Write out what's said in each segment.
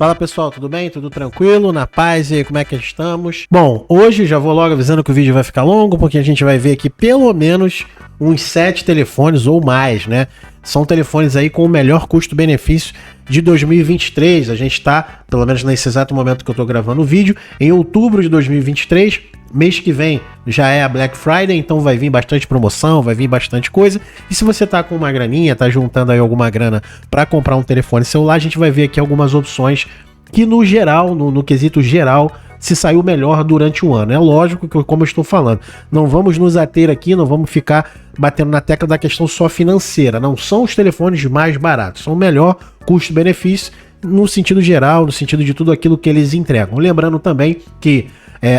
Fala pessoal, tudo bem? Tudo tranquilo? Na paz? E aí, como é que estamos? Bom, hoje já vou logo avisando que o vídeo vai ficar longo, porque a gente vai ver aqui pelo menos uns 7 telefones ou mais, né? São telefones aí com o melhor custo-benefício de 2023. A gente tá, pelo menos nesse exato momento que eu tô gravando o vídeo, em outubro de 2023. Mês que vem já é a Black Friday, então vai vir bastante promoção, vai vir bastante coisa. E se você tá com uma graninha, tá juntando aí alguma grana para comprar um telefone celular, a gente vai ver aqui algumas opções que no geral, no quesito geral, se saiu melhor durante o ano. É lógico que, como eu estou falando, não vamos nos ater aqui, não vamos ficar batendo na tecla da questão só financeira. Não são os telefones mais baratos, são o melhor custo-benefício no sentido geral, no sentido de tudo aquilo que eles entregam. Lembrando também que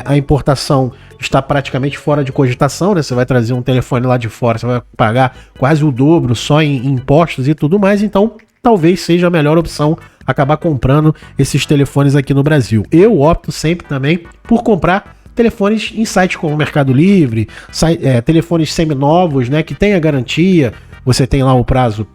a importação está praticamente fora de cogitação, né? Você vai trazer um telefone lá de fora, você vai pagar quase o dobro só em impostos e tudo mais, então talvez seja a melhor opção acabar comprando esses telefones aqui no Brasil. Eu opto sempre também por comprar telefones em sites como o Mercado Livre, telefones seminovos, né, que tem a garantia, você tem lá o prazo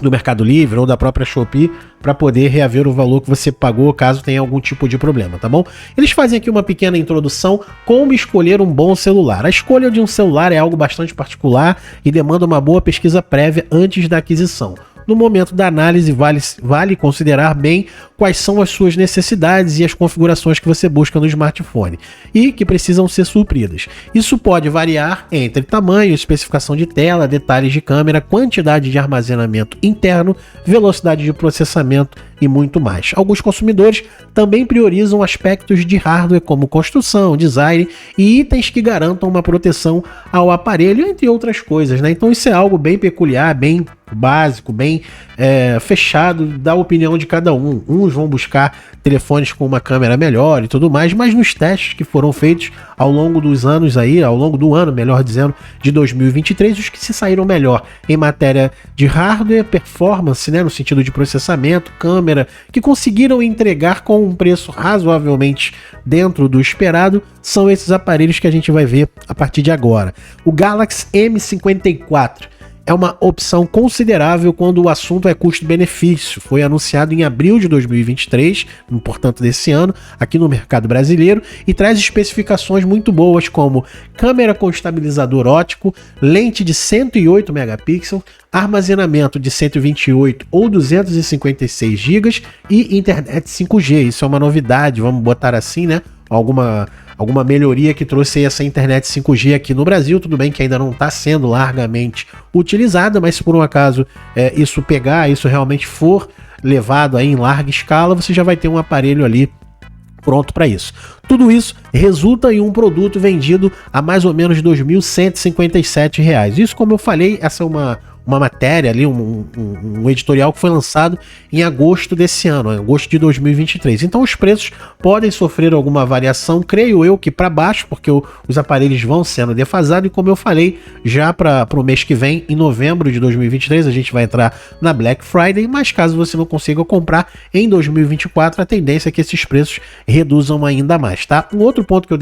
do Mercado Livre ou da própria Shopee para poder reaver o valor que você pagou caso tenha algum tipo de problema, tá bom? Eles fazem aqui uma pequena introdução como escolher um bom celular. A escolha de um celular é algo bastante particular e demanda uma boa pesquisa prévia antes da aquisição. No momento da análise, vale considerar bem quais são as suas necessidades e as configurações que você busca no smartphone e que precisam ser supridas. Isso pode variar entre tamanho, especificação de tela, detalhes de câmera, quantidade de armazenamento interno, velocidade de processamento e muito mais. Alguns consumidores também priorizam aspectos de hardware como construção, design e itens que garantam uma proteção ao aparelho, entre outras coisas, né? Então isso é algo bem peculiar, bem básico, bem fechado da opinião de cada um. Uns vão buscar telefones com uma câmera melhor e tudo mais, mas nos testes que foram feitos ao longo dos anos aí, ao longo do ano, melhor dizendo, de 2023, os que se saíram melhor em matéria de hardware, performance, né, no sentido de processamento, câmera, que conseguiram entregar com um preço razoavelmente dentro do esperado, são esses aparelhos que a gente vai ver a partir de agora. O Galaxy M54 é uma opção considerável quando o assunto é custo-benefício. Foi anunciado em abril de 2023, portanto desse ano, aqui no mercado brasileiro, e traz especificações muito boas como câmera com estabilizador óptico, lente de 108 megapixels, armazenamento de 128 ou 256 GB e internet 5G. Isso é uma novidade, vamos botar assim, né? Alguma melhoria que trouxe essa internet 5G aqui no Brasil. Tudo bem que ainda não está sendo largamente utilizada, mas se por um acaso isso realmente for levado aí em larga escala, você já vai ter um aparelho ali pronto para isso. Tudo isso resulta em um produto vendido a mais ou menos R$ 2.157. Isso, como eu falei, essa é uma matéria ali, um editorial que foi lançado em agosto desse ano, em agosto de 2023. Então os preços podem sofrer alguma variação, creio eu que para baixo, porque os aparelhos vão sendo defasados, e como eu falei, já para o mês que vem, em novembro de 2023, a gente vai entrar na Black Friday, mas caso você não consiga comprar em 2024, a tendência é que esses preços reduzam ainda mais, tá? Um outro ponto que eu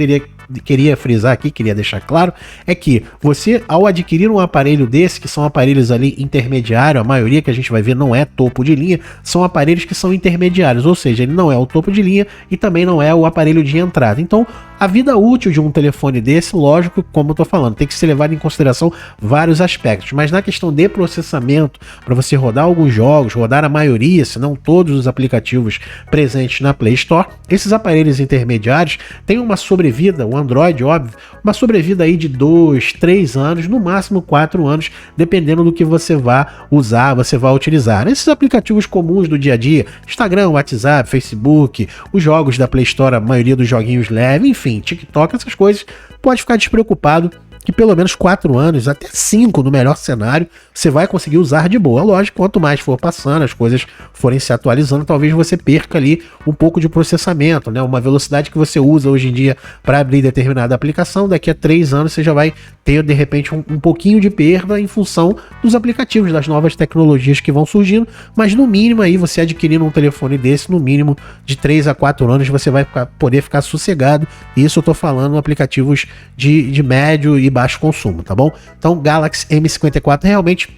queria frisar aqui, queria deixar claro, é que você, ao adquirir um aparelho desse, que são aparelhos ali intermediário, a maioria que a gente vai ver não é topo de linha, são aparelhos que são intermediários, ou seja, ele não é o topo de linha e também não é o aparelho de entrada. Então, a vida útil de um telefone desse, lógico, como eu tô falando, tem que ser levado em consideração vários aspectos, mas na questão de processamento, para você rodar alguns jogos, rodar a maioria, se não todos os aplicativos presentes na Play Store, esses aparelhos intermediários têm uma sobrevida, o Android, óbvio, uma sobrevida aí de 2, 3 anos, no máximo 4 anos, dependendo do que você vai usar, você vai utilizar. Esses aplicativos comuns do dia a dia, Instagram, WhatsApp, Facebook, os jogos da Play Store, a maioria dos joguinhos leves, enfim, TikTok, essas coisas, pode ficar despreocupado que pelo menos 4 anos, até 5 no melhor cenário, você vai conseguir usar de boa. Lógico, quanto mais for passando, as coisas forem se atualizando, talvez você perca ali um pouco de processamento, né? Uma velocidade que você usa hoje em dia para abrir determinada aplicação, daqui a 3 anos você já vai ter, de repente, um pouquinho de perda em função dos aplicativos, das novas tecnologias que vão surgindo, mas no mínimo aí, você adquirindo um telefone desse, no mínimo de 3 a 4 anos, você vai poder ficar sossegado. Isso eu tô falando aplicativos de médio e baixo consumo, tá bom? Então, Galaxy M54 realmente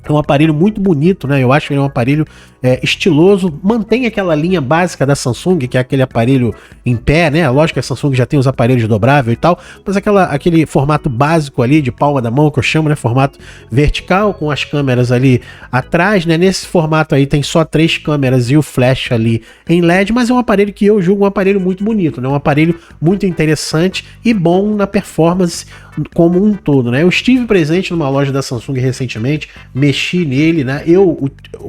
É um aparelho muito bonito, né? Eu acho que ele é um aparelho estiloso, mantém aquela linha básica da Samsung, que é aquele aparelho em pé, né? Lógico que a Samsung já tem os aparelhos dobráveis e tal, mas aquele formato básico ali, de palma da mão, que eu chamo, né? Formato vertical, com as câmeras ali atrás, né? Nesse formato aí tem só 3 câmeras e o flash ali em LED, mas é um aparelho que eu julgo um aparelho muito bonito, né? Um aparelho muito interessante e bom na performance como um todo, né? Eu estive presente numa loja da Samsung recentemente, mexi nele, né?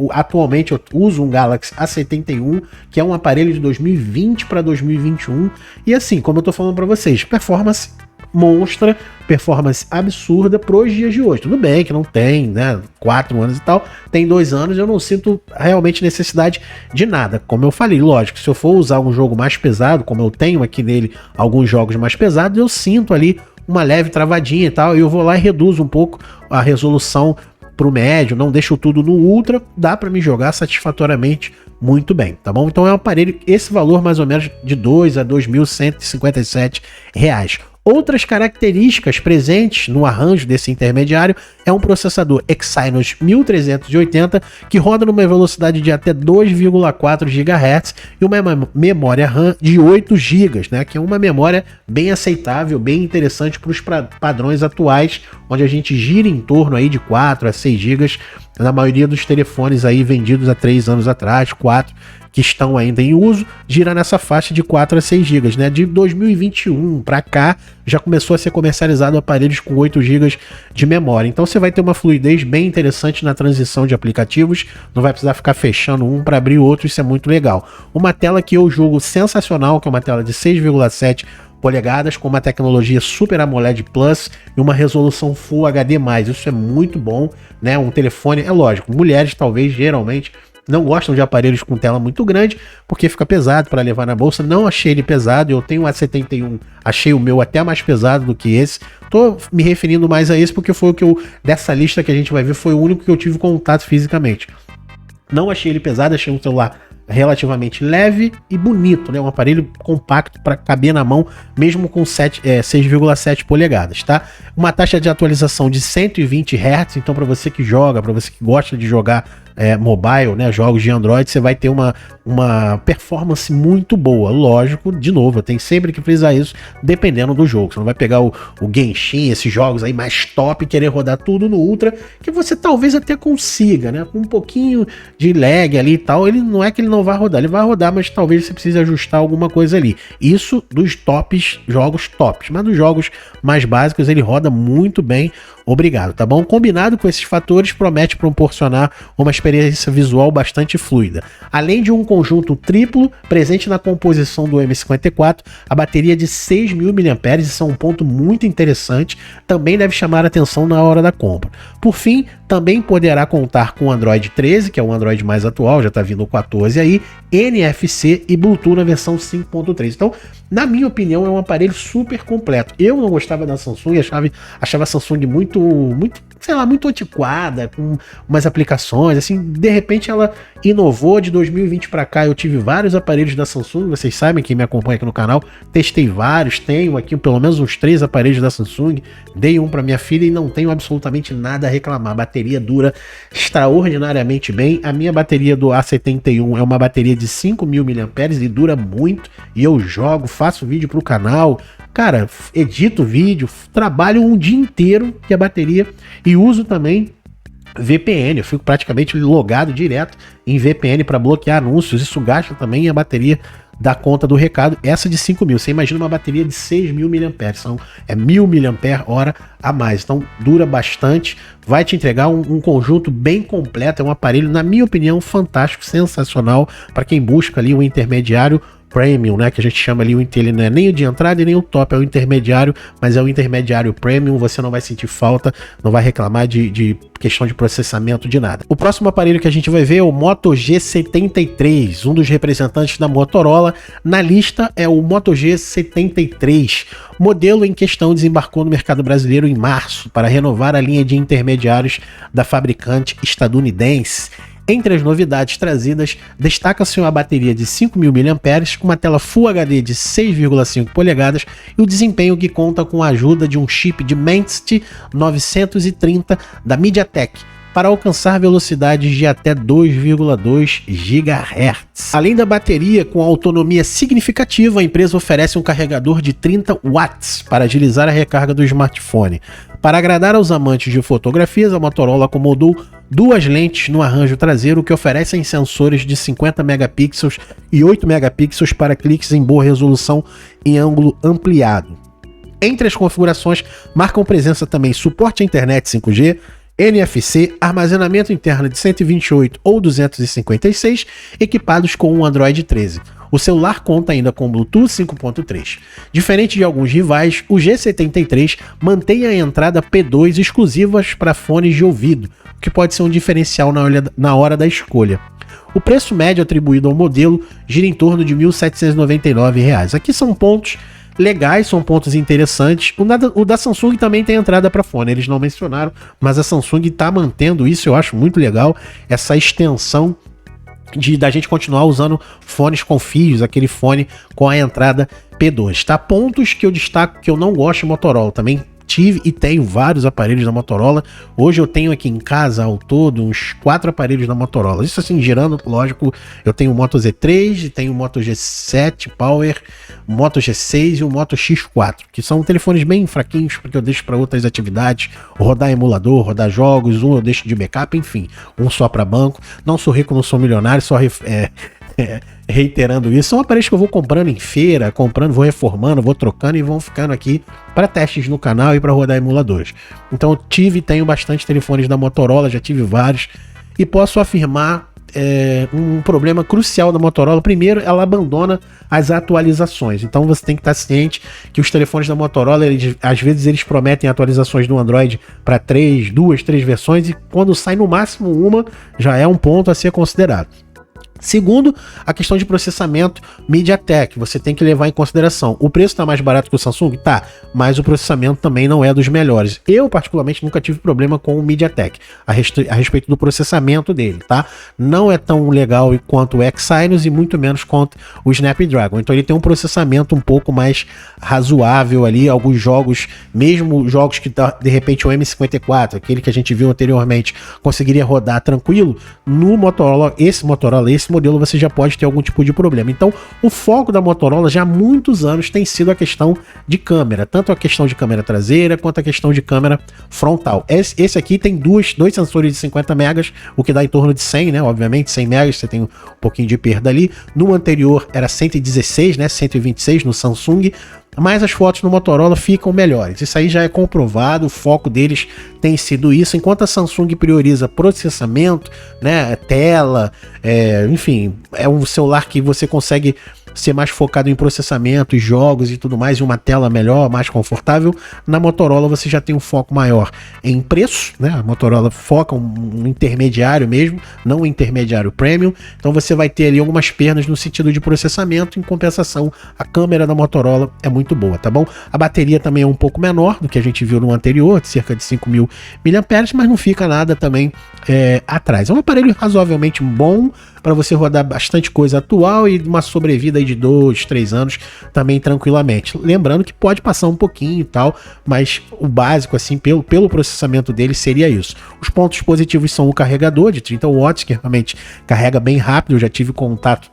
Atualmente eu uso um Galaxy A71, que é um aparelho de 2020 para 2021, e assim, como eu tô falando para vocês, performance monstra, performance absurda pros dias de hoje. Tudo bem que não tem, né, 4 anos e tal, tem 2 anos, eu não sinto realmente necessidade de nada. Como eu falei, lógico, se eu for usar um jogo mais pesado, como eu tenho aqui nele alguns jogos mais pesados, eu sinto ali uma leve travadinha e tal, e eu vou lá e reduzo um pouco a resolução pro médio, não deixo tudo no ultra, dá para me jogar satisfatoriamente muito bem, tá bom? Então é um aparelho, esse valor mais ou menos de R$ 2.000 a R$ 2.157. Outras características presentes no arranjo desse intermediário é um processador Exynos 1380 que roda numa velocidade de até 2,4 GHz e uma memória RAM de 8 GB, né, que é uma memória bem aceitável, bem interessante para os padrões atuais, onde a gente gira em torno aí de 4 a 6 GB na maioria dos telefones aí vendidos há 3 anos atrás, 4 que estão ainda em uso, gira nessa faixa de 4 a 6 GB, né? De 2021 para cá, já começou a ser comercializado aparelhos com 8 GB de memória. Então você vai ter uma fluidez bem interessante na transição de aplicativos, não vai precisar ficar fechando um para abrir outro, isso é muito legal. Uma tela que eu julgo sensacional, que é uma tela de 6,7 polegadas com uma tecnologia Super AMOLED Plus e uma resolução Full HD+. Isso é muito bom, né? Um telefone, é lógico, mulheres talvez geralmente não gostam de aparelhos com tela muito grande, porque fica pesado para levar na bolsa. Não achei ele pesado, eu tenho um A71, achei o meu até mais pesado do que esse. Tô me referindo mais a esse porque foi o que dessa lista que a gente vai ver, foi o único que eu tive contato fisicamente. Não achei ele pesado, achei um celular relativamente leve e bonito, né? Um aparelho compacto para caber na mão, mesmo com 6,7 polegadas, tá? Uma taxa de atualização de 120 Hz, então para você que joga, para você que gosta de jogar mobile, né, jogos de Android, você vai ter uma performance muito boa. Lógico, de novo, eu tenho sempre que frisar isso, dependendo do jogo. Você não vai pegar o Genshin, esses jogos aí mais top, e querer rodar tudo no Ultra, que você talvez até consiga, né? Com um pouquinho de lag ali e tal, ele não é que ele não vai rodar, ele vai rodar, mas talvez você precise ajustar alguma coisa ali. Isso dos tops, jogos tops, mas dos jogos mais básicos ele roda muito bem, obrigado, tá bom? Combinado com esses fatores, promete proporcionar uma experiência visual bastante fluida. Além de um conjunto triplo presente na composição do M54, a bateria de 6.000 mAh, isso é um ponto muito interessante, também deve chamar a atenção na hora da compra. Por fim, também poderá contar com o Android 13, que é o Android mais atual, já está vindo o 14 aí, NFC e Bluetooth na versão 5.3. Então, na minha opinião, é um aparelho super completo. Eu não gostava da Samsung, achava a Samsung muito, sei lá, muito antiquada, com umas aplicações, assim, de repente ela inovou. De 2020 para cá eu tive vários aparelhos da Samsung, vocês sabem, quem me acompanha aqui no canal, testei vários, tenho aqui pelo menos uns 3 aparelhos da Samsung, dei um para minha filha e não tenho absolutamente nada a reclamar. A bateria dura extraordinariamente bem. A minha bateria do A71 é uma bateria de 5.000 mAh e dura muito, e eu jogo, faço vídeo pro canal, cara, edito vídeo, trabalho um dia inteiro que a bateria, e uso também VPN, eu fico praticamente logado direto em VPN para bloquear anúncios. Isso gasta também a bateria da conta do recado. Essa de 5.000, você imagina uma bateria de 6.000 mAh, então é 1.000 mAh a mais, então dura bastante, vai te entregar um conjunto bem completo. É um aparelho, na minha opinião, fantástico, sensacional para quem busca ali um intermediário premium, né, que a gente chama ali, ele não é nem o de entrada e nem o top, é o intermediário, mas é o intermediário premium. Você não vai sentir falta, não vai reclamar de questão de processamento, de nada. O próximo aparelho que a gente vai ver é o Moto G73, um dos representantes da Motorola na lista é o Moto G73, modelo em questão desembarcou no mercado brasileiro em março para renovar a linha de intermediários da fabricante estadunidense. Entre as novidades trazidas, destaca-se uma bateria de 5.000 mAh com uma tela Full HD de 6,5 polegadas e o desempenho que conta com a ajuda de um chip de Dimensity 930 da MediaTek, para alcançar velocidades de até 2,2 GHz. Além da bateria com autonomia significativa, a empresa oferece um carregador de 30 watts para agilizar a recarga do smartphone. Para agradar aos amantes de fotografias, a Motorola acomodou duas lentes no arranjo traseiro que oferecem sensores de 50 megapixels e 8 megapixels para cliques em boa resolução em ângulo ampliado. Entre as configurações marcam presença também suporte à internet 5G, NFC, armazenamento interno de 128 ou 256, equipados com um Android 13. O celular conta ainda com Bluetooth 5.3. Diferente de alguns rivais, o G73 mantém a entrada P2 exclusivas para fones de ouvido, o que pode ser um diferencial na hora da escolha. O preço médio atribuído ao modelo gira em torno de R$ 1.799. Aqui são pontos legais, são pontos interessantes. O da Samsung também tem entrada para fone, eles não mencionaram, mas a Samsung está mantendo isso, eu acho muito legal, essa extensão da gente continuar usando fones com fios, aquele fone com a entrada P2, tá? Pontos que eu destaco que eu não gosto de Motorola, também tive e tenho vários aparelhos da Motorola. Hoje eu tenho aqui em casa ao todo uns 4 aparelhos da Motorola. Isso assim, girando, lógico, eu tenho o Moto Z3, tenho o Moto G7 Power, o Moto G6 e o Moto X4, que são telefones bem fraquinhos, porque eu deixo para outras atividades, rodar emulador, rodar jogos, um eu deixo de backup, enfim, um só para banco. Não sou rico, não sou milionário, só reiterando isso, são aparelhos que eu vou comprando em feira, vou reformando, vou trocando e vão ficando aqui para testes no canal e para rodar emuladores. Então eu tive e tenho bastante telefones da Motorola, já tive vários, e posso afirmar um problema crucial da Motorola. Primeiro, ela abandona as atualizações, então você tem que estar ciente que os telefones da Motorola, às vezes eles prometem atualizações do Android para 2, 3 versões, e quando sai no máximo uma, já é um ponto a ser considerado. Segundo, a questão de processamento MediaTek, você tem que levar em consideração. O preço está mais barato que o Samsung? Tá, mas o processamento também não é dos melhores. Eu, particularmente, nunca tive problema com o MediaTek a respeito do processamento dele, tá? Não é tão legal quanto o Exynos e muito menos quanto o Snapdragon. Então ele tem um processamento um pouco mais razoável ali. Alguns jogos, mesmo jogos que de repente o M54, aquele que a gente viu anteriormente, conseguiria rodar tranquilo, no Motorola, esse modelo você já pode ter algum tipo de problema. Então, o foco da Motorola já há muitos anos tem sido a questão de câmera, tanto a questão de câmera traseira quanto a questão de câmera frontal. Esse aqui tem dois sensores de 50 megas, o que dá em torno de 100, né? Obviamente, 100 megas, você tem um pouquinho de perda ali. No anterior era 116, né? 126 no Samsung, mas as fotos no Motorola ficam melhores. Isso aí já é comprovado, o foco deles tem sido isso, enquanto a Samsung prioriza processamento, né, tela, enfim, é um celular que você consegue ser mais focado em processamento, jogos e tudo mais, e uma tela melhor, mais confortável. Na Motorola você já tem um foco maior em preço, né? A Motorola foca um intermediário mesmo, não um intermediário premium, então você vai ter ali algumas perdas no sentido de processamento. Em compensação, a câmera da Motorola é muito boa, tá bom? A bateria também é um pouco menor do que a gente viu no anterior, de cerca de 5.000 mAh, mas não fica nada também atrás. É um aparelho razoavelmente bom para você rodar bastante coisa atual e uma sobrevida aí de 2, 3 anos também tranquilamente. Lembrando que pode passar um pouquinho e tal, mas o básico, assim, pelo processamento dele seria isso. Os pontos positivos são o carregador de 30 watts, que realmente carrega bem rápido. Eu já tive contato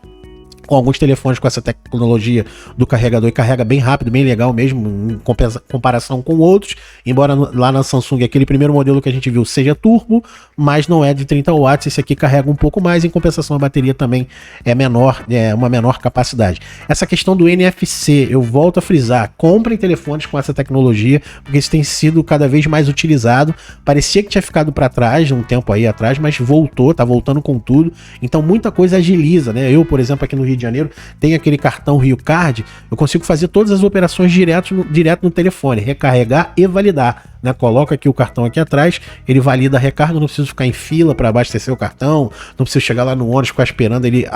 com alguns telefones com essa tecnologia do carregador e carrega bem rápido, bem legal mesmo, em comparação com outros, embora lá na Samsung aquele primeiro modelo que a gente viu seja turbo, mas não é de 30 watts, esse aqui carrega um pouco mais, em compensação a bateria também é menor, é uma menor capacidade. Essa questão do NFC, eu volto a frisar, comprem telefones com essa tecnologia, porque isso tem sido cada vez mais utilizado. Parecia que tinha ficado para trás um tempo aí atrás, mas voltou, tá voltando com tudo, então muita coisa agiliza, né? Eu, por exemplo, aqui no Rio de Janeiro, tem aquele cartão Rio Card, eu consigo fazer todas as operações direto no telefone, recarregar e validar, né? Coloca aqui o cartão aqui atrás, ele valida a recarga, não preciso ficar em fila para abastecer o cartão, não preciso chegar lá no ônibus ficar esperando ele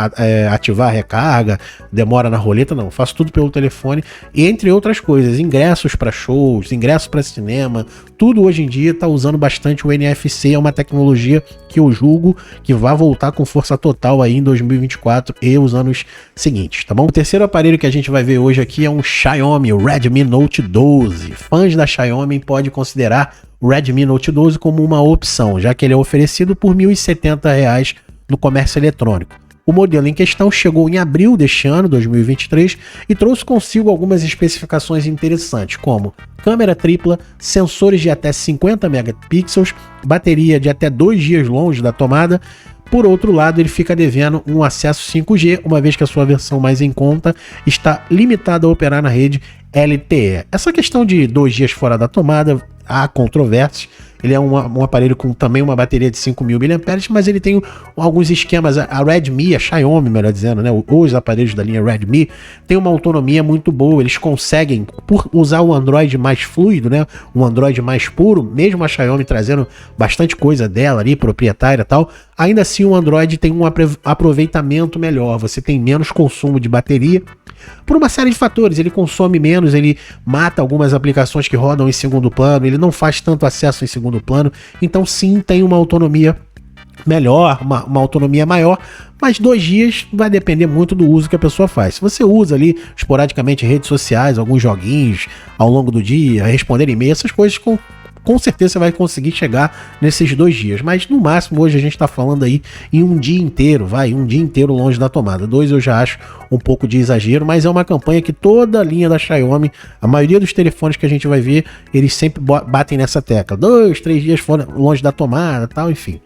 ativar a recarga, demora na roleta, não, faço tudo pelo telefone, e entre outras coisas, ingressos para shows, ingressos para cinema, tudo hoje em dia está usando bastante o NFC, é uma tecnologia que eu julgo que vai voltar com força total aí em 2024 e os anos seguintes, tá bom? O terceiro aparelho que a gente vai ver hoje aqui é um Xiaomi, o Redmi Note 12. Fãs da Xiaomi podem considerar o Redmi Note 12 como uma opção, já que ele é oferecido por R$ 1.070 no comércio eletrônico. O modelo em questão chegou em abril deste ano, 2023, e trouxe consigo algumas especificações interessantes, como câmera tripla, sensores de até 50 megapixels, bateria de até 2 dias longe da tomada. Por outro lado, ele fica devendo um acesso 5G, uma vez que a sua versão mais em conta está limitada a operar na rede LTE. Essa questão de 2 dias fora da tomada, há controvérsias. Ele é um aparelho com também uma bateria de 5.000 mAh, mas ele tem alguns esquemas. A Redmi, a Xiaomi, melhor dizendo, né? Os aparelhos da linha Redmi tem uma autonomia muito boa. Eles conseguem, por usar o Android mais fluido, né? Um Android mais puro, mesmo a Xiaomi trazendo bastante coisa dela ali, proprietária e tal, ainda assim o Android tem um aproveitamento melhor. Você tem menos consumo de bateria. Por uma série de fatores, ele consome menos, ele mata algumas aplicações que rodam em segundo plano, ele não faz tanto acesso em segundo plano, então sim, tem uma autonomia melhor, uma autonomia maior, mas 2 dias vai depender muito do uso que a pessoa faz. Se você usa ali esporadicamente redes sociais, alguns joguinhos ao longo do dia, responder e-mail, essas coisas com certeza você vai conseguir chegar nesses 2 dias, mas no máximo hoje a gente está falando aí em um dia inteiro, um dia inteiro longe da tomada. 2 eu já acho um pouco de exagero, mas é uma campanha que toda a linha da Xiaomi, a maioria dos telefones que a gente vai ver, eles sempre batem nessa tecla, 2, 3 dias fora, longe da tomada, tal, enfim.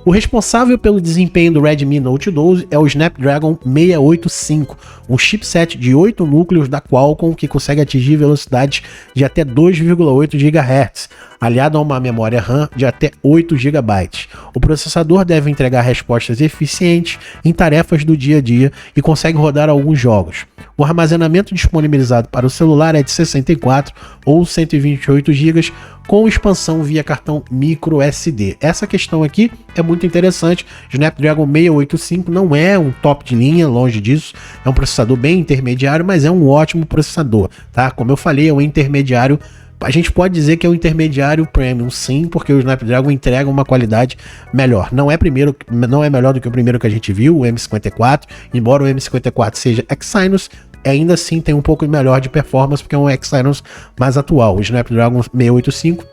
O responsável pelo desempenho do Redmi Note 12 é o Snapdragon 685, um chipset de 8 núcleos da Qualcomm que consegue atingir velocidades de até 2,8 GHz, aliado a uma memória RAM de até 8 GB. O processador deve entregar respostas eficientes em tarefas do dia a dia e consegue rodar alguns jogos. O armazenamento disponibilizado para o celular é de 64 ou 128 GB com expansão via cartão micro SD. Essa questão aqui é muito interessante. Snapdragon 685 não é um top de linha, longe disso. É um processador bem intermediário, mas é um ótimo processador, tá? Como eu falei, é um intermediário. A gente pode dizer que é um intermediário premium, sim, porque o Snapdragon entrega uma qualidade melhor. Não é melhor do que o primeiro que a gente viu, o M54, embora o M54 seja Exynos, ainda assim tem um pouco melhor de performance, porque é um Exynos mais atual. O Snapdragon 685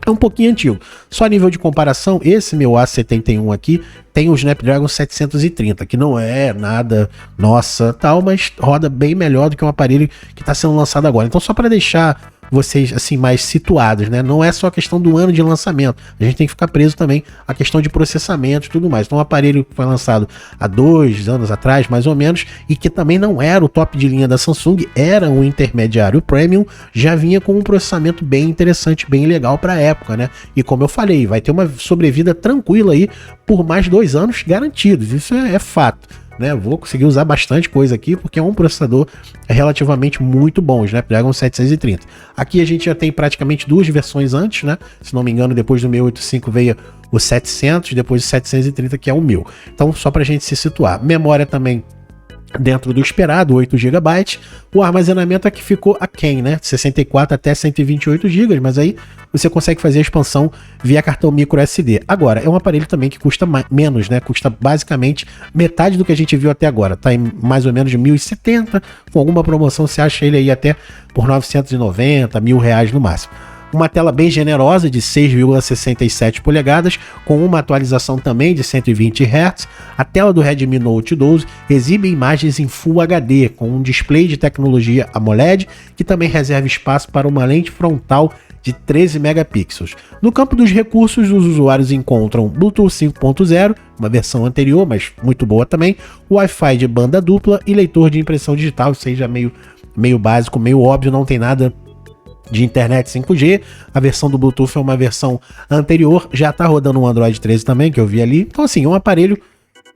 é um pouquinho antigo. Só a nível de comparação, esse meu A71 aqui tem o Snapdragon 730, que não é nada, nossa, tal, mas roda bem melhor do que um aparelho que está sendo lançado agora. Então, só para deixar vocês assim mais situados, né? Não é só a questão do ano de lançamento, a gente tem que ficar preso também à questão de processamento e tudo mais. Então, um aparelho que foi lançado há 2 anos atrás, mais ou menos, e que também não era o top de linha da Samsung, era um intermediário premium, já vinha com um processamento bem interessante, bem legal para a época, né? E como eu falei, vai ter uma sobrevida tranquila aí por mais 2 anos garantidos, isso é fato. Né, vou conseguir usar bastante coisa aqui porque é um processador relativamente muito bom, o Snapdragon 730. Aqui a gente já tem praticamente 2 versões antes, né? Se não me engano, depois do 685 veio o 700, depois do 730 que é o 1000. Então, só para a gente se situar. Memória também dentro do esperado, 8 GB. O armazenamento aqui ficou aquém, né? 64 até 128 GB, mas aí você consegue fazer a expansão via cartão micro SD. Agora, é um aparelho também que custa menos, né? Custa basicamente metade do que a gente viu até agora. Tá em mais ou menos de 1.070, com alguma promoção você acha ele aí até por 990, R$1.000 no máximo. Uma tela bem generosa de 6,67 polegadas, com uma atualização também de 120 Hz. A tela do Redmi Note 12 exibe imagens em Full HD, com um display de tecnologia AMOLED, que também reserva espaço para uma lente frontal de 13 megapixels. No campo dos recursos, os usuários encontram Bluetooth 5.0, uma versão anterior, mas muito boa também, Wi-Fi de banda dupla e leitor de impressão digital, seja meio básico, meio óbvio, não tem nada de internet 5G, a versão do Bluetooth é uma versão anterior, já tá rodando um Android 13 também, que eu vi ali, então assim, é um aparelho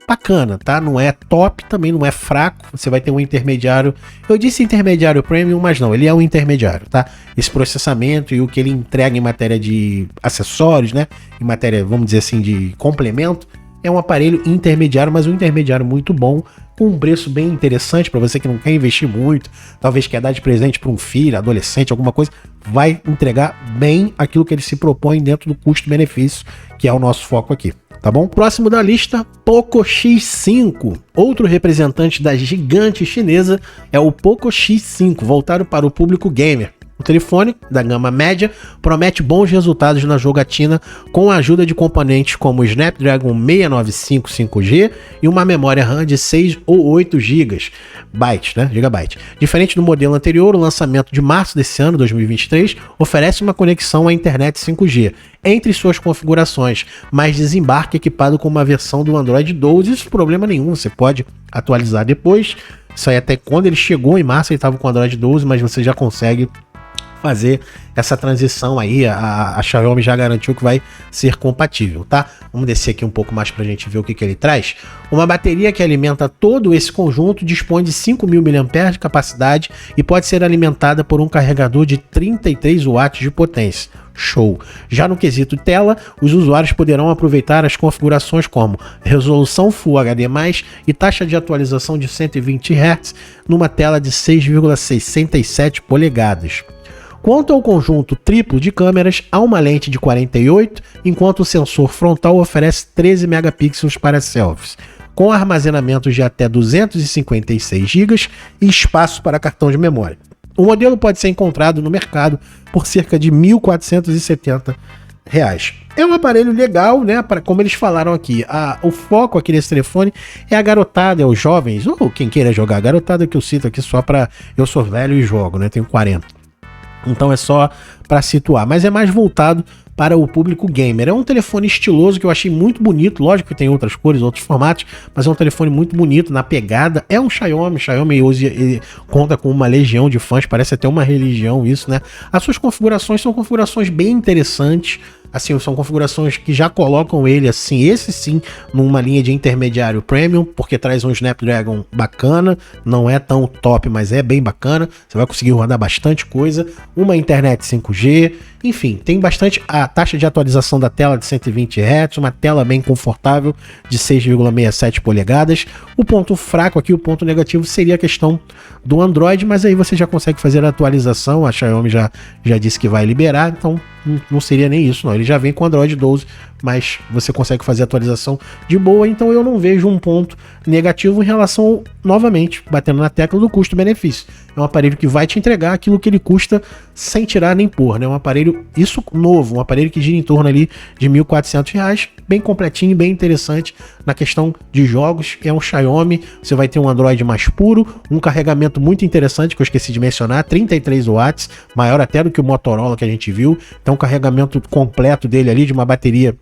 bacana, tá? Não é top, também não é fraco, você vai ter um intermediário, eu disse intermediário premium, mas não, ele é um intermediário, tá? Esse processamento e o que ele entrega em matéria de acessórios, né? Em matéria, vamos dizer assim, de complemento, é um aparelho intermediário, mas um intermediário muito bom, com um preço bem interessante para você que não quer investir muito, talvez quer dar de presente para um filho, adolescente, alguma coisa, vai entregar bem aquilo que ele se propõe dentro do custo-benefício, que é o nosso foco aqui, tá bom? Próximo da lista, Poco X5. Outro representante da gigante chinesa é o Poco X5, voltado para o público gamer. O telefone, da gama média, promete bons resultados na jogatina com a ajuda de componentes como o Snapdragon 695 5G e uma memória RAM de 6 ou 8 GB. Gigabyte. Diferente do modelo anterior, o lançamento de março desse ano, 2023, oferece uma conexão à internet 5G entre suas configurações, mas desembarque equipado com uma versão do Android 12, isso problema nenhum, você pode atualizar depois. Isso aí até quando ele chegou em março ele estava com o Android 12, mas você já consegue fazer essa transição aí, a Xiaomi já garantiu que vai ser compatível, tá? Vamos descer aqui um pouco mais pra gente ver o que ele traz. Uma bateria que alimenta todo esse conjunto dispõe de 5.000 mAh de capacidade e pode ser alimentada por um carregador de 33 watts de potência. Show! Já no quesito tela, os usuários poderão aproveitar as configurações como resolução Full HD+, e taxa de atualização de 120 Hz numa tela de 6,67 polegadas. Quanto ao conjunto triplo de câmeras, há uma lente de 48, enquanto o sensor frontal oferece 13 megapixels para selfies, com armazenamento de até 256 GB e espaço para cartão de memória. O modelo pode ser encontrado no mercado por cerca de R$ 1.470. É um aparelho legal, né? Como eles falaram aqui, o foco aqui nesse telefone é a garotada, é os jovens, ou quem queira jogar. A garotada que eu cito aqui só para... Eu sou velho e jogo, né? Tenho 40. Então é só para situar, mas é mais voltado para o público gamer. É um telefone estiloso que eu achei muito bonito, lógico que tem outras cores, outros formatos, mas é um telefone muito bonito na pegada. É um Xiaomi ele conta com uma legião de fãs, parece até uma religião isso, né? As suas configurações são configurações bem interessantes. Assim, são configurações que já colocam ele, assim, esse sim, numa linha de intermediário premium, porque traz um Snapdragon bacana, não é tão top, mas é bem bacana, você vai conseguir rodar bastante coisa, uma internet 5G, enfim, tem bastante, a taxa de atualização da tela de 120 Hz, uma tela bem confortável de 6,67 polegadas. O ponto fraco aqui, o ponto negativo seria a questão do Android, mas aí você já consegue fazer a atualização, a Xiaomi já disse que vai liberar, então não seria nem isso, não. Ele já vem com Android 12, mas você consegue fazer a atualização de boa, então eu não vejo um ponto negativo em relação, novamente, batendo na tecla do custo-benefício. É um aparelho que vai te entregar aquilo que ele custa sem tirar nem pôr, né? Um aparelho, isso novo, um aparelho que gira em torno ali de R$ 1.400, bem completinho, bem interessante na questão de jogos. É um Xiaomi, você vai ter um Android mais puro, um carregamento muito interessante que eu esqueci de mencionar, 33 watts, maior até do que o Motorola que a gente viu. Então, o carregamento completo dele ali de uma bateria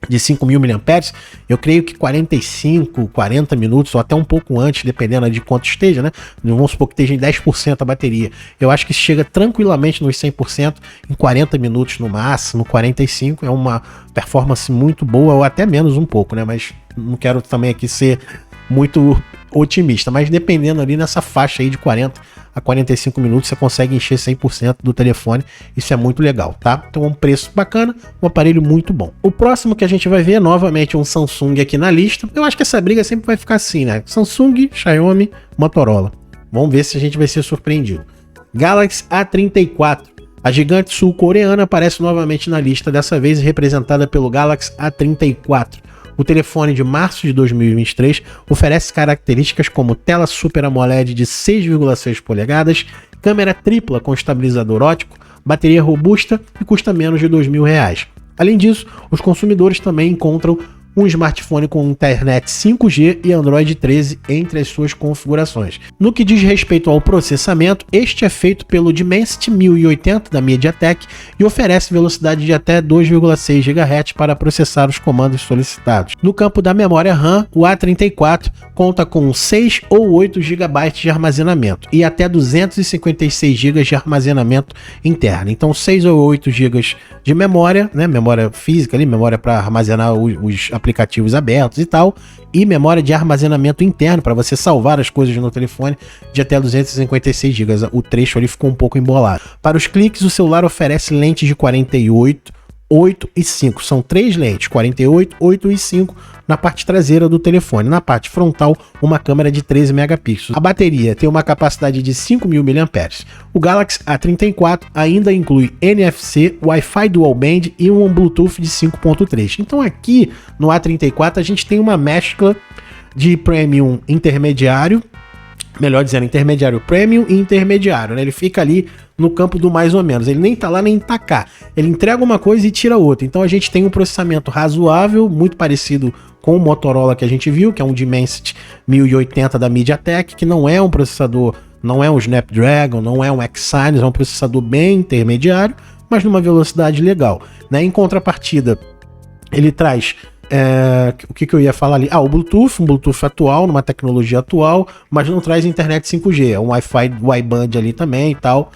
de 5.000 mAh, eu creio que 45, 40 minutos ou até um pouco antes, dependendo de quanto esteja, né? Vamos supor que esteja em 10% a bateria. Eu acho que chega tranquilamente nos 100% em 40 minutos no máximo, 45. É uma performance muito boa, ou até menos um pouco, né? Mas não quero também aqui ser muito otimista, mas dependendo ali nessa faixa aí de 40 a 45 minutos você consegue encher 100% do telefone, isso é muito legal, tá? Então é um preço bacana, um aparelho muito bom. O próximo que a gente vai ver é novamente um Samsung aqui na lista. Eu acho que essa briga sempre vai ficar assim, né? Samsung, Xiaomi, Motorola. Vamos ver se a gente vai ser surpreendido. Galaxy A34. A gigante sul-coreana aparece novamente na lista, dessa vez representada pelo Galaxy A34. O telefone de março de 2023 oferece características como tela Super AMOLED de 6,6 polegadas, câmera tripla com estabilizador óptico, bateria robusta e custa menos de R$ 2.000. Além disso, os consumidores também encontram um smartphone com internet 5G e Android 13 entre as suas configurações. No que diz respeito ao processamento, este é feito pelo Dimensity 1080 da MediaTek e oferece velocidade de até 2,6 GHz para processar os comandos solicitados. No campo da memória RAM, o A34 conta com 6 ou 8 GB de armazenamento e até 256 GB de armazenamento interno. Então 6 ou 8 GB de memória, né, memória física ali, memória para armazenar os aplicativos abertos e tal, e memória de armazenamento interno para você salvar as coisas no telefone de até 256 GB. O trecho ali ficou um pouco embolado. Para os cliques, o celular oferece lentes de 48, 8 e 5. São 3 lentes, 48, 8 e 5 na parte traseira do telefone. Na parte frontal, uma câmera de 13 megapixels. A bateria tem uma capacidade de 5.000 mAh. O Galaxy A34 ainda inclui NFC, Wi-Fi Dual Band e um Bluetooth de 5.3. Então aqui no A34 a gente tem uma mescla de premium intermediário, melhor dizendo, intermediário premium e intermediário, né? Ele fica ali no campo do mais ou menos, ele nem tá lá nem tá cá, ele entrega uma coisa e tira outra. Então a gente tem um processamento razoável, muito parecido com o Motorola que a gente viu, que é um Dimensity 1080 da MediaTek, que não é um processador, não é um Snapdragon, não é um Exynos, é um processador bem intermediário, mas numa velocidade legal, né? Em contrapartida, ele traz o que eu ia falar ali? O Bluetooth, um Bluetooth atual, numa tecnologia atual, mas não traz internet 5G, é um Wi-Fi wideband ali também e tal.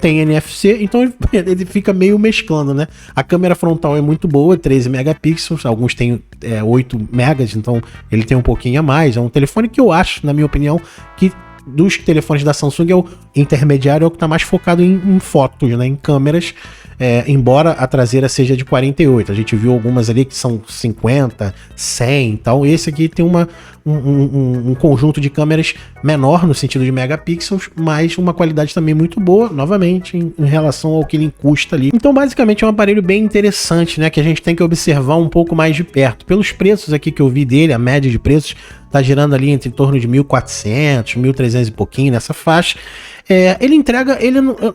Tem NFC, então ele fica meio mesclando, né? A câmera frontal é muito boa, 13 megapixels, alguns têm 8 megas, então ele tem um pouquinho a mais. É um telefone que eu acho, na minha opinião, que dos telefones da Samsung é o intermediário, é o que está mais focado em fotos, né? Em câmeras. Embora a traseira seja de 48, a gente viu algumas ali que são 50, 100, então esse aqui tem um conjunto de câmeras menor no sentido de megapixels, mas uma qualidade também muito boa, novamente, em relação ao que ele custa ali. Então basicamente é um aparelho bem interessante, né, que a gente tem que observar um pouco mais de perto. Pelos preços aqui que eu vi dele, a média de preços tá girando ali entre em torno de 1.400, 1.300 e pouquinho nessa faixa. Ele entrega,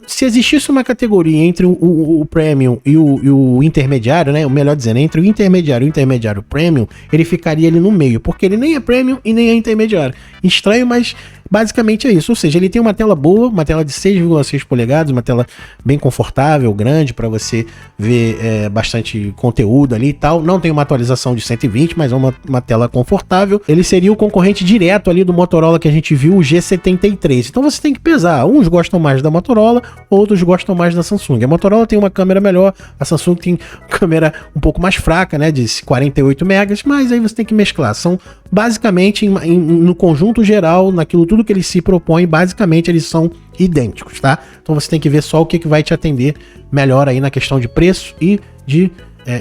se existisse uma categoria entre o Premium e o intermediário, né, o melhor dizendo, entre o intermediário e o intermediário Premium, ele ficaria ali no meio, porque ele nem é Premium e nem é intermediário. Estranho, mas basicamente é isso. Ou seja, ele tem uma tela boa, uma tela de 6,6 polegadas, uma tela bem confortável, grande, para você ver bastante conteúdo ali e tal. Não tem uma atualização de 120, mas é uma tela confortável. Ele seria o concorrente direto ali do Motorola que a gente viu, o G73. Então você tem que pesar. Uns gostam mais da Motorola, outros gostam mais da Samsung. A Motorola tem uma câmera melhor, a Samsung tem câmera um pouco mais fraca, né, de 48 megas, mas aí você tem que mesclar. São basicamente, no conjunto geral, naquilo tudo que eles se propõem, basicamente eles são idênticos, tá? Então você tem que ver só o que vai te atender melhor aí na questão de preço e de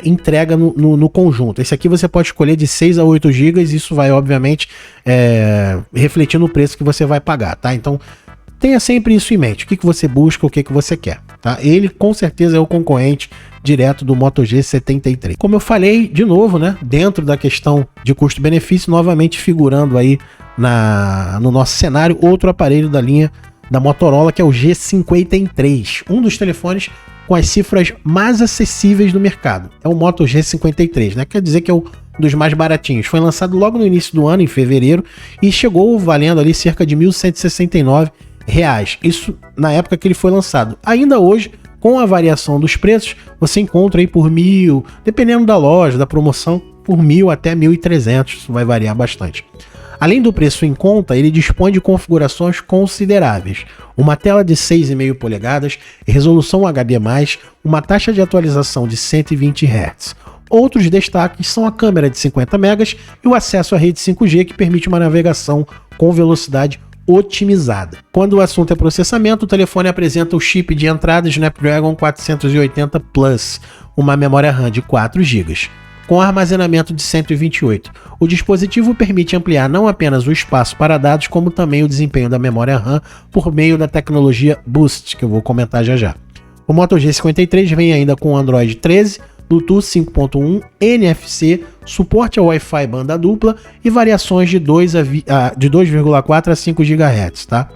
entrega no conjunto. Esse aqui você pode escolher de 6 a 8 GB, isso vai obviamente refletir no preço que você vai pagar, tá? Então tenha sempre isso em mente, o que você busca, o que você quer, tá? Ele com certeza é o concorrente direto do Moto G73. Como eu falei, de novo, né, dentro da questão de custo-benefício, novamente figurando aí no nosso cenário, outro aparelho da linha da Motorola, que é o G53, um dos telefones com as cifras mais acessíveis do mercado. É o Moto G53, né? Quer dizer que é um dos mais baratinhos. Foi lançado logo no início do ano, em fevereiro, e chegou valendo ali cerca de R$ 1.169. Isso na época que ele foi lançado. Ainda hoje, com a variação dos preços, você encontra aí por 1.000, dependendo da loja, da promoção, por 1.000 até 1.300, isso vai variar bastante. Além do preço em conta, ele dispõe de configurações consideráveis. Uma tela de 6,5 polegadas, resolução HD+, uma taxa de atualização de 120 Hz. Outros destaques são a câmera de 50 megas e o acesso à rede 5G, que permite uma navegação com velocidade otimizada. Quando o assunto é processamento, o telefone apresenta o chip de entrada Snapdragon 480 Plus, uma memória RAM de 4 GB. Com armazenamento de 128. O dispositivo permite ampliar não apenas o espaço para dados, como também o desempenho da memória RAM por meio da tecnologia Boost, que eu vou comentar já já. O Moto G53 vem ainda com Android 13, Bluetooth 5.1, NFC, suporte ao Wi-Fi banda dupla e variações de 2,4 a 5 GHz, tá?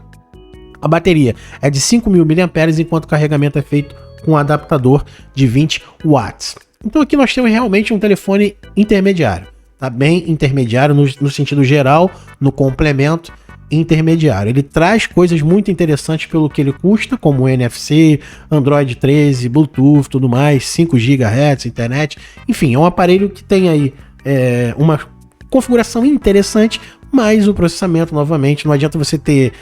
A bateria é de 5.000 mAh, enquanto o carregamento é feito com um adaptador de 20 watts. Então aqui nós temos realmente um telefone intermediário, tá? Bem intermediário no sentido geral, no complemento intermediário. Ele traz coisas muito interessantes pelo que ele custa, como NFC, Android 13, Bluetooth, tudo mais, 5 GHz, internet, enfim, é um aparelho que tem aí uma configuração interessante, mas o processamento, novamente, não adianta você ter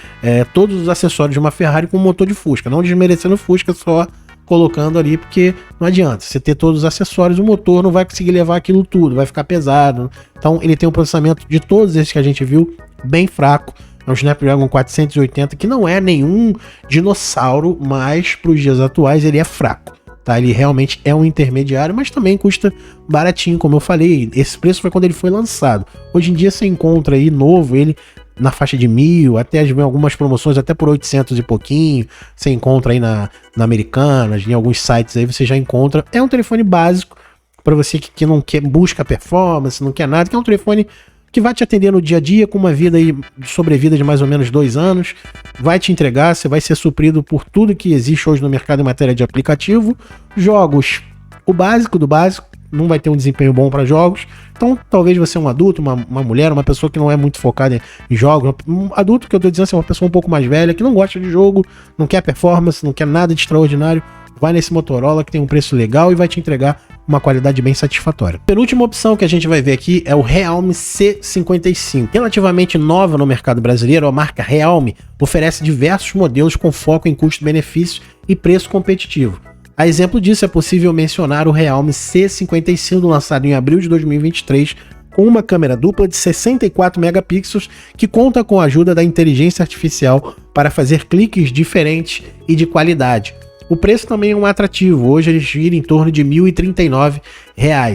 todos os acessórios de uma Ferrari com motor de Fusca, não desmerecendo o Fusca, só colocando ali, porque não adianta você ter todos os acessórios, o motor não vai conseguir levar aquilo tudo, vai ficar pesado. Então ele tem um processamento de todos esses que a gente viu bem fraco. É um Snapdragon 480 que não é nenhum dinossauro, mas para os dias atuais ele é fraco, tá? Ele realmente é um intermediário, mas também custa baratinho, como eu falei. Esse preço foi quando ele foi lançado. Hoje em dia você encontra aí novo ele na faixa de 1.000, até algumas promoções até por 800 e pouquinho, você encontra aí na Americanas, em alguns sites aí você já encontra. É um telefone básico para você que não quer, busca performance, não quer nada, que é um telefone que vai te atender no dia a dia com uma vida aí, sobrevida de mais ou menos 2 anos, vai te entregar, você vai ser suprido por tudo que existe hoje no mercado em matéria de aplicativo, jogos, o básico do básico, não vai ter um desempenho bom para jogos, então talvez você é um adulto, uma mulher, uma pessoa que não é muito focada em jogos, um adulto que eu tô dizendo assim, uma pessoa um pouco mais velha, que não gosta de jogo, não quer performance, não quer nada de extraordinário, vai nesse Motorola que tem um preço legal e vai te entregar uma qualidade bem satisfatória. Penúltima opção que a gente vai ver aqui é o Realme C55. Relativamente nova no mercado brasileiro, a marca Realme oferece diversos modelos com foco em custo-benefício e preço competitivo. A exemplo disso, é possível mencionar o Realme C55, lançado em abril de 2023, com uma câmera dupla de 64 megapixels que conta com a ajuda da inteligência artificial para fazer cliques diferentes e de qualidade. O preço também é um atrativo, hoje ele gira em torno de R$ 1.039,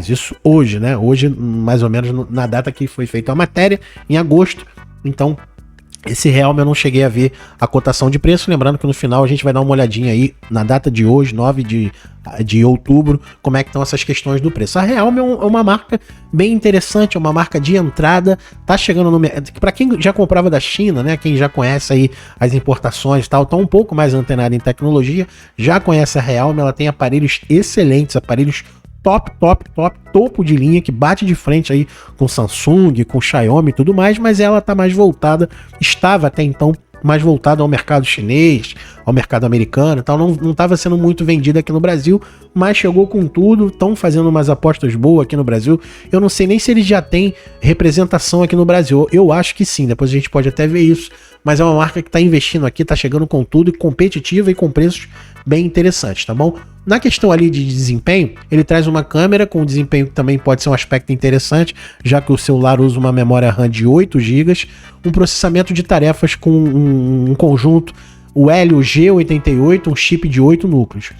isso hoje, né? Hoje, mais ou menos na data que foi feita a matéria, em agosto, então esse Realme eu não cheguei a ver a cotação de preço, lembrando que no final a gente vai dar uma olhadinha aí na data de hoje, 9 de outubro, como é que estão essas questões do preço. A Realme é uma marca bem interessante, é uma marca de entrada, tá chegando no mercado, para quem já comprava da China, né, quem já conhece aí as importações e tal, tá um pouco mais antenado em tecnologia, já conhece a Realme, ela tem aparelhos excelentes, aparelhos topo de linha, que bate de frente aí com Samsung, com Xiaomi e tudo mais, mas ela tá mais voltada, estava até então mais voltada ao mercado chinês, ao mercado americano e tal, não estava sendo muito vendida aqui no Brasil, mas chegou com tudo, estão fazendo umas apostas boas aqui no Brasil, eu não sei nem se eles já têm representação aqui no Brasil, eu acho que sim, depois a gente pode até ver isso, mas é uma marca que está investindo aqui, está chegando com tudo, e competitiva e com preços bem interessantes, tá bom? Na questão ali de desempenho, ele traz uma câmera com desempenho que também pode ser um aspecto interessante, já que o celular usa uma memória RAM de 8 GB, um processamento de tarefas com um conjunto, o Helio G88, um chip de 8 núcleos.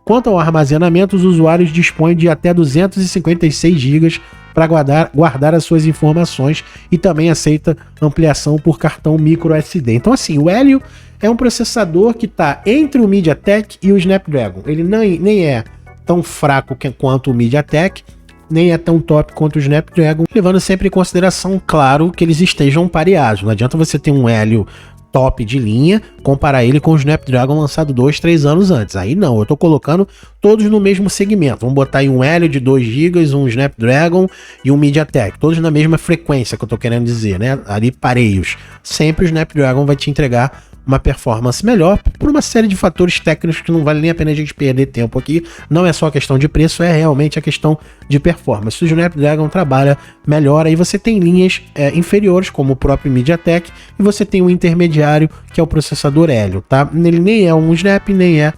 Quanto ao armazenamento, os usuários dispõem de até 256 GB para guardar as suas informações e também aceita ampliação por cartão micro SD. Então assim, o Helio é um processador que está entre o MediaTek e o Snapdragon. Ele nem é tão fraco quanto o MediaTek, nem é tão top quanto o Snapdragon, levando sempre em consideração, claro, que eles estejam pareados. Não adianta você ter um Helio top de linha, comparar ele com o Snapdragon lançado 2-3 anos antes. Aí não, eu tô colocando todos no mesmo segmento. Vamos botar aí um Helio de 2 GB, um Snapdragon e um MediaTek, todos na mesma frequência que eu tô querendo dizer, né? Ali pareios. Sempre o Snapdragon vai te entregar uma performance melhor por uma série de fatores técnicos que não vale nem a pena a gente perder tempo aqui. Não é só a questão de preço, é realmente a questão de performance. O Snapdragon trabalha melhor, aí você tem linhas inferiores, como o próprio MediaTek, e você tem um intermediário, que é o processador Helio, tá? Ele nem é um Snap, nem é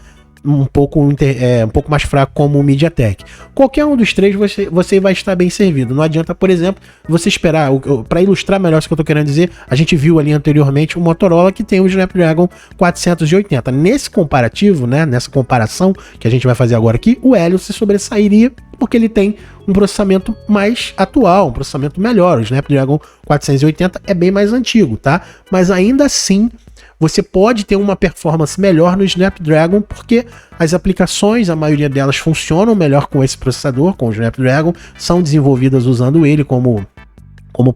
um pouco mais fraco como o MediaTek. Qualquer um dos três você vai estar bem servido. Não adianta, por exemplo, você esperar, para ilustrar melhor isso que eu estou querendo dizer, a gente viu ali anteriormente o Motorola que tem o Snapdragon 480. Nesse comparativo, né, nessa comparação que a gente vai fazer agora aqui, o Helio se sobressairia porque ele tem um processamento mais atual, um processamento melhor. O Snapdragon 480 é bem mais antigo, tá? Mas ainda assim, você pode ter uma performance melhor no Snapdragon, porque as aplicações, a maioria delas funcionam melhor com esse processador, com o Snapdragon, são desenvolvidas usando ele como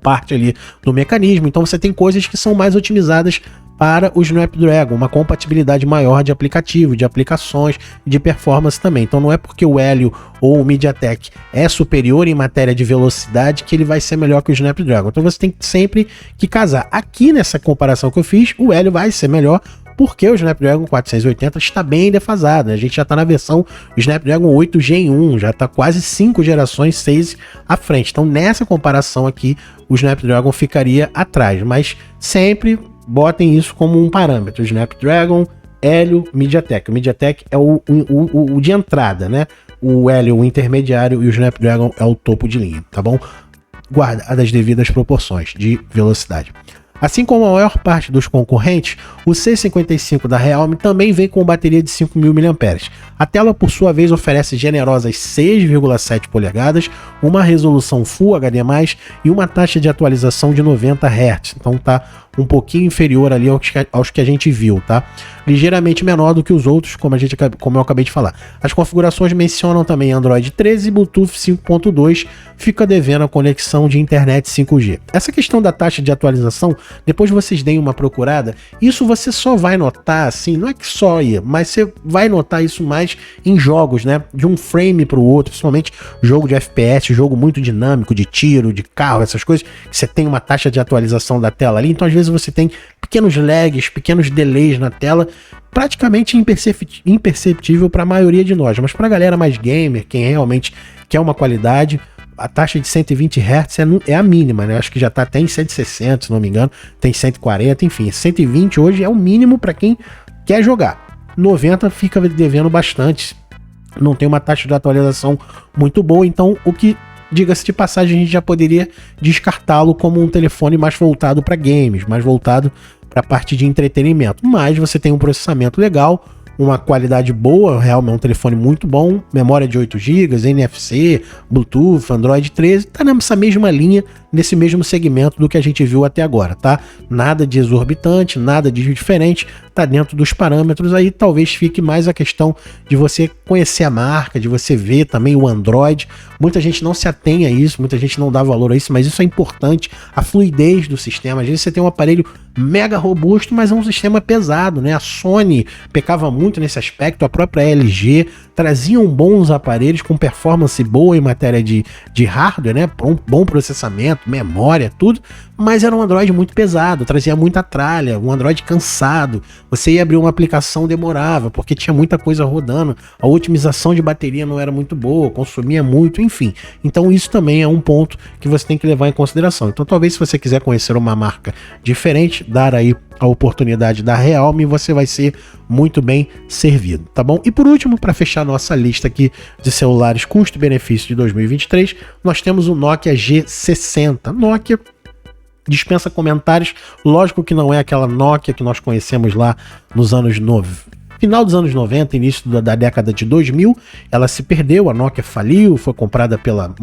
parte ali do mecanismo. Então você tem coisas que são mais otimizadas para o Snapdragon, uma compatibilidade maior de aplicativo, de aplicações, de performance também. Então não é porque o Helio ou o MediaTek é superior em matéria de velocidade que ele vai ser melhor que o Snapdragon. Então você tem sempre que casar. Aqui nessa comparação que eu fiz, o Helio vai ser melhor porque o Snapdragon 480 está bem defasado, né? A gente já está na versão Snapdragon 8 Gen 1, já está quase 5 gerações, 6 à frente. Então nessa comparação aqui, o Snapdragon ficaria atrás, mas sempre botem isso como um parâmetro: Snapdragon, Helio, MediaTek. O MediaTek é o de entrada, né? O Helio, o intermediário, e o Snapdragon é o topo de linha, tá bom? Guardadas as devidas proporções de velocidade. Assim como a maior parte dos concorrentes, o C55 da Realme também vem com bateria de 5.000 mAh. A tela, por sua vez, oferece generosas 6,7 polegadas, uma resolução Full HD+, e uma taxa de atualização de 90 Hz. Então tá um pouquinho inferior ali aos que a gente viu, tá? Ligeiramente menor do que os outros, como eu acabei de falar. As configurações mencionam também Android 13 e Bluetooth 5.2, fica devendo a conexão de internet 5G. Essa questão da taxa de atualização, depois vocês deem uma procurada, isso você só vai notar, assim, não é que só ia, mas você vai notar isso mais em jogos, né? De um frame para o outro, principalmente jogo de FPS, jogo muito dinâmico, de tiro, de carro, essas coisas, que você tem uma taxa de atualização da tela ali, então às vezes você tem pequenos lags, pequenos delays na tela, praticamente imperceptível para a maioria de nós, mas para a galera mais gamer, quem realmente quer uma qualidade, a taxa de 120 Hz é a mínima, né? Acho que já tá até em 160, se não me engano, tem 140, enfim, 120 hoje é o mínimo para quem quer jogar. 90 fica devendo bastante, não tem uma taxa de atualização muito boa, então o que, diga-se de passagem, a gente já poderia descartá-lo como um telefone mais voltado para games, mais voltado para a parte de entretenimento. Mas você tem um processamento legal, uma qualidade boa, realmente é um telefone muito bom, memória de 8 GB, NFC, Bluetooth, Android 13, tá nessa mesma linha, nesse mesmo segmento do que a gente viu até agora, tá? Nada de exorbitante, nada de diferente, tá dentro dos parâmetros. Aí talvez fique mais a questão de você conhecer a marca, de você ver também o Android. Muita gente não se atém a isso, muita gente não dá valor a isso, mas isso é importante, a fluidez do sistema. Às vezes você tem um aparelho mega robusto, mas é um sistema pesado, né? A Sony pecava muito nesse aspecto, a própria LG traziam bons aparelhos com performance boa em matéria de hardware, né? Bom processamento, memória, tudo, mas era um Android muito pesado, trazia muita tralha, um Android cansado. Você ia abrir uma aplicação, demorava, porque tinha muita coisa rodando, a otimização de bateria não era muito boa, consumia muito, enfim. Então isso também é um ponto que você tem que levar em consideração. Então talvez, se você quiser conhecer uma marca diferente, dar aí a oportunidade da Realme, você vai ser muito bem servido, tá bom? E por último, para fechar nossa lista aqui de celulares custo-benefício de 2023, nós temos o Nokia G60. Nokia dispensa comentários, lógico que não é aquela Nokia que nós conhecemos lá nos anos 90. Final dos anos 90, início da década de 2000, ela se perdeu, a Nokia faliu, foi comprada pela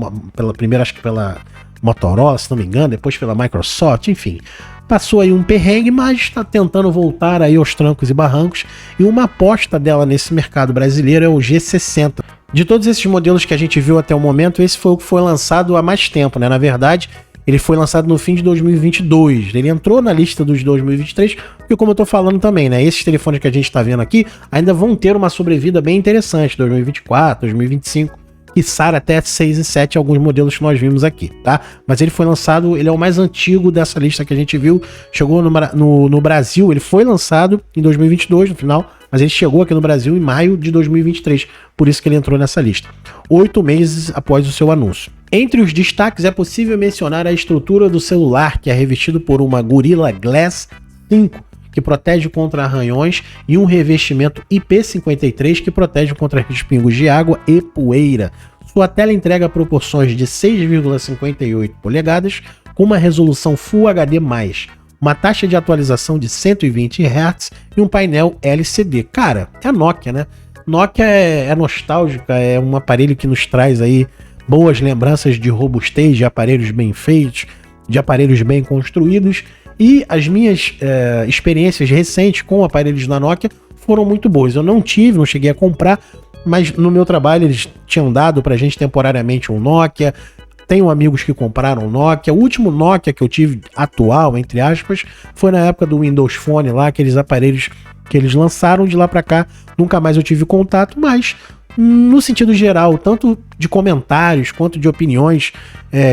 primeira, acho que pela Motorola, se não me engano, depois pela Microsoft, enfim. Passou aí um perrengue, mas está tentando voltar aí aos trancos e barrancos, e uma aposta dela nesse mercado brasileiro é o G60. De todos esses modelos que a gente viu até o momento, esse foi o que foi lançado há mais tempo, né? Na verdade, ele foi lançado no fim de 2022, ele entrou na lista dos 2023, porque como eu tô falando também, né, esses telefones que a gente tá vendo aqui ainda vão ter uma sobrevida bem interessante, 2024, 2025, quiçá até 6 e 7, alguns modelos que nós vimos aqui, tá? Mas ele foi lançado, ele é o mais antigo dessa lista que a gente viu, chegou no Brasil, ele foi lançado em 2022, no final, mas ele chegou aqui no Brasil em maio de 2023, por isso que ele entrou nessa lista, 8 meses após o seu anúncio. Entre os destaques é possível mencionar a estrutura do celular, que é revestido por uma Gorilla Glass 5, que protege contra arranhões, e um revestimento IP53 que protege contra respingos de água e poeira. Sua tela entrega proporções de 6,58 polegadas com uma resolução Full HD+, uma taxa de atualização de 120 Hz e um painel LCD. Cara, é a Nokia, né? Nokia é nostálgica, é um aparelho que nos traz aí boas lembranças de robustez, de aparelhos bem feitos, de aparelhos bem construídos, e as minhas experiências recentes com aparelhos da Nokia foram muito boas. Eu não cheguei a comprar, mas no meu trabalho eles tinham dado pra gente temporariamente um Nokia. Tenho amigos que compraram Nokia. O último Nokia que eu tive atual, entre aspas, foi na época do Windows Phone lá, aqueles aparelhos que eles lançaram. De lá pra cá nunca mais eu tive contato, mas no sentido geral, tanto de comentários quanto de opiniões,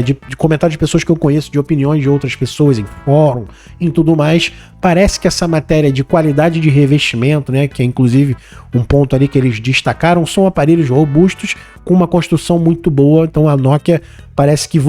de comentários de pessoas que eu conheço, de opiniões de outras pessoas em fórum, em tudo mais, parece que essa matéria de qualidade de revestimento, né, que é inclusive um ponto ali que eles destacaram, são aparelhos robustos com uma construção muito boa. Então a Nokia parece que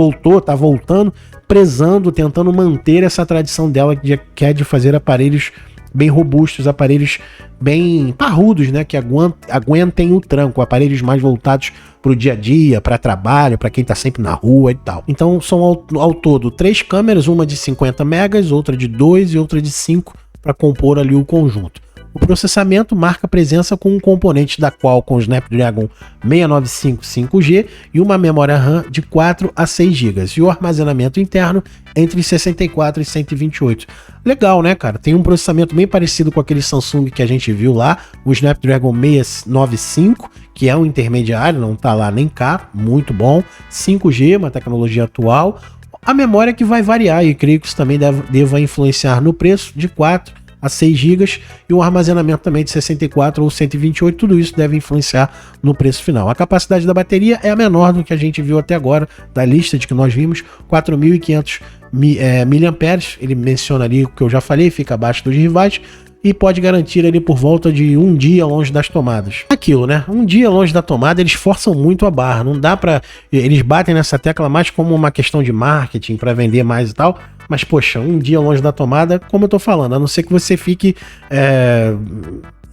tá voltando, prezando, tentando manter essa tradição dela, que é de fazer aparelhos bem robustos, aparelhos bem parrudos, né, que aguentem o tranco, aparelhos mais voltados para o dia a dia, para trabalho, para quem está sempre na rua e tal. Então são ao todo 3 câmeras, uma de 50 megas, outra de 2 e outra de 5, para compor ali o conjunto. O processamento marca presença com um componente da Qualcomm Snapdragon 695 5G e uma memória RAM de 4 a 6 GB e o armazenamento interno entre 64 e 128. Legal, né, cara? Tem um processamento bem parecido com aquele Samsung que a gente viu lá, o Snapdragon 695, que é um intermediário, não tá lá nem cá, muito bom. 5G, uma tecnologia atual. A memória que vai variar e creio que isso também deva influenciar no preço, de 4 a 6 GB e o armazenamento também de 64 ou 128, tudo isso deve influenciar no preço final. A capacidade da bateria é a menor do que a gente viu até agora, da lista de que nós vimos, 4.500 mAh, ele menciona ali o que eu já falei, fica abaixo dos rivais, e pode garantir ali por volta de um dia longe das tomadas. Aquilo, né? Um dia longe da tomada, eles forçam muito a barra, não dá pra... Eles batem nessa tecla mais como uma questão de marketing, para vender mais e tal, mas poxa, um dia longe da tomada, como eu tô falando, a não ser que você fique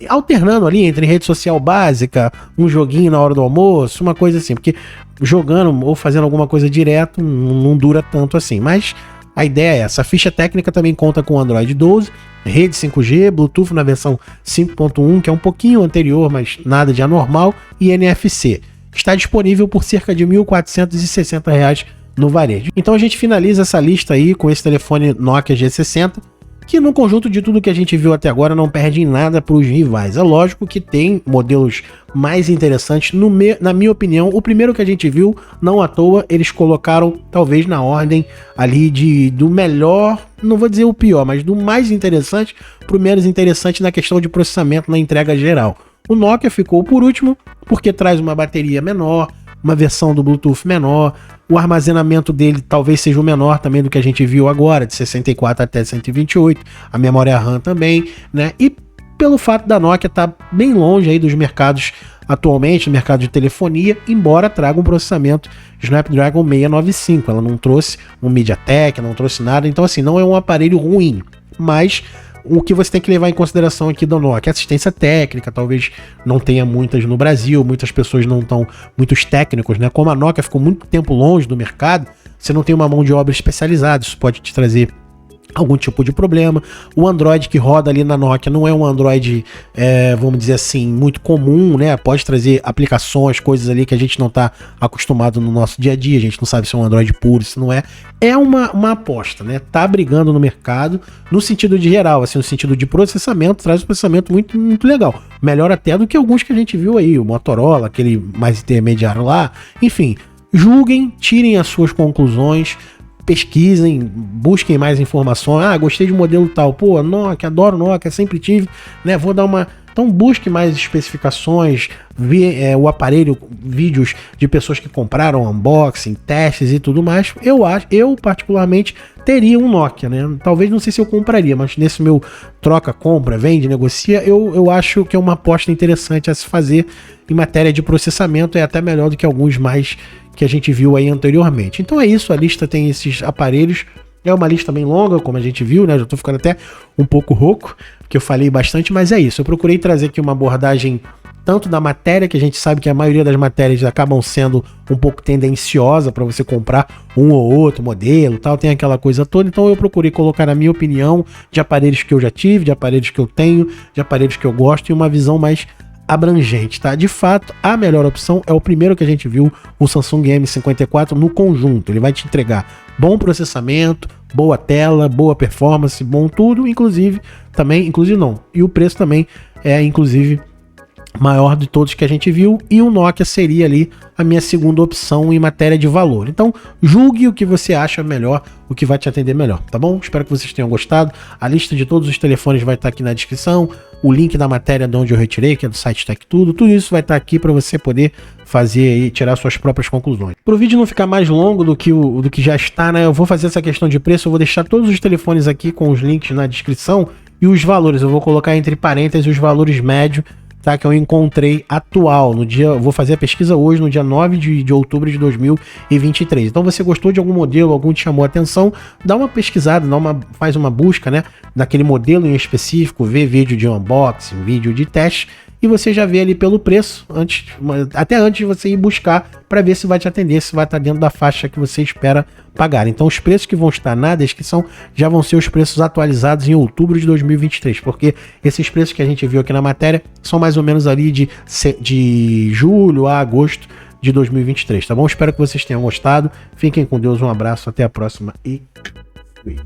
alternando ali entre rede social básica, um joguinho na hora do almoço, uma coisa assim, porque jogando ou fazendo alguma coisa direto não dura tanto assim, mas a ideia é essa. A ficha técnica também conta com Android 12, rede 5G, Bluetooth na versão 5.1, que é um pouquinho anterior, mas nada de anormal, e NFC. Está disponível por cerca de R$ 1.460 no varejo. Então a gente finaliza essa lista aí com esse telefone Nokia G60, que no conjunto de tudo que a gente viu até agora não perde em nada para os rivais. É lógico que tem modelos mais interessantes, na minha opinião. O primeiro que a gente viu, não à toa, eles colocaram talvez na ordem ali do melhor, não vou dizer o pior, mas do mais interessante para o menos interessante na questão de processamento na entrega geral. O Nokia ficou por último porque traz uma bateria menor, uma versão do Bluetooth menor, o armazenamento dele talvez seja o menor também do que a gente viu agora, de 64 até 128, a memória RAM também, né? E pelo fato da Nokia estar bem longe aí dos mercados atualmente, no mercado de telefonia, embora traga um processamento Snapdragon 695, ela não trouxe um MediaTek, não trouxe nada, então assim, não é um aparelho ruim, mas o que você tem que levar em consideração aqui da Nokia, assistência técnica, talvez não tenha muitas no Brasil, muitas pessoas não estão, muitos técnicos, né? Como a Nokia ficou muito tempo longe do mercado, você não tem uma mão de obra especializada, isso pode te trazer algum tipo de problema. O Android que roda ali na Nokia não é um Android, vamos dizer assim, muito comum, né? Pode trazer aplicações, coisas ali que a gente não está acostumado no nosso dia a dia, a gente não sabe se é um Android puro, se não é. É uma aposta, né? Tá brigando no mercado, no sentido de geral, assim, no sentido de processamento, traz um processamento muito, muito legal. Melhor até do que alguns que a gente viu aí, o Motorola, aquele mais intermediário lá. Enfim, julguem, tirem as suas conclusões, pesquisem, busquem mais informações. Ah, gostei de modelo tal. Pô, Nokia, adoro Nokia, sempre tive, né? Vou dar uma... Então busque mais especificações, ver o aparelho, vídeos de pessoas que compraram, unboxing, testes e tudo mais. Eu particularmente teria um Nokia, né? Talvez, não sei se eu compraria, mas nesse meu troca, compra, vende, negocia, eu acho que é uma aposta interessante a se fazer em matéria de processamento, é até melhor do que alguns mais que a gente viu aí anteriormente. Então é isso, a lista tem esses aparelhos. É uma lista bem longa, como a gente viu, né? Já tô ficando até um pouco rouco, porque eu falei bastante, mas é isso. Eu procurei trazer aqui uma abordagem tanto da matéria, que a gente sabe que a maioria das matérias acabam sendo um pouco tendenciosa para você comprar um ou outro modelo, tal, tem aquela coisa toda. Então eu procurei colocar a minha opinião de aparelhos que eu já tive, de aparelhos que eu tenho, de aparelhos que eu gosto e uma visão mais abrangente, tá? De fato, a melhor opção é o primeiro que a gente viu, o Samsung M54 no conjunto. Ele vai te entregar bom processamento, boa tela, boa performance, bom tudo, inclusive não. E o preço também é, inclusive, maior de todos que a gente viu, e o Nokia seria ali a minha segunda opção em matéria de valor. Então, julgue o que você acha melhor, o que vai te atender melhor, tá bom? Espero que vocês tenham gostado. A lista de todos os telefones vai estar aqui na descrição, o link da matéria de onde eu retirei, que é do site Tech Tudo isso vai estar aqui para você poder fazer e tirar suas próprias conclusões. Para o vídeo não ficar mais longo do que já está, né? Eu vou fazer essa questão de preço, eu vou deixar todos os telefones aqui com os links na descrição e os valores, eu vou colocar entre parênteses os valores médios, tá, que eu encontrei atual, eu vou fazer a pesquisa hoje, no dia 9 de outubro de 2023. Então, você gostou de algum modelo, algum te chamou a atenção, dá uma pesquisada, faz uma busca, né, daquele modelo em específico, vê vídeo de unboxing, vídeo de teste, e você já vê ali pelo preço, até antes de você ir buscar, para ver se vai te atender, se vai estar dentro da faixa que você espera pagar. Então os preços que vão estar na descrição já vão ser os preços atualizados em outubro de 2023, porque esses preços que a gente viu aqui na matéria são mais ou menos ali de julho a agosto de 2023, tá bom? Espero que vocês tenham gostado. Fiquem com Deus, um abraço, até a próxima e fui.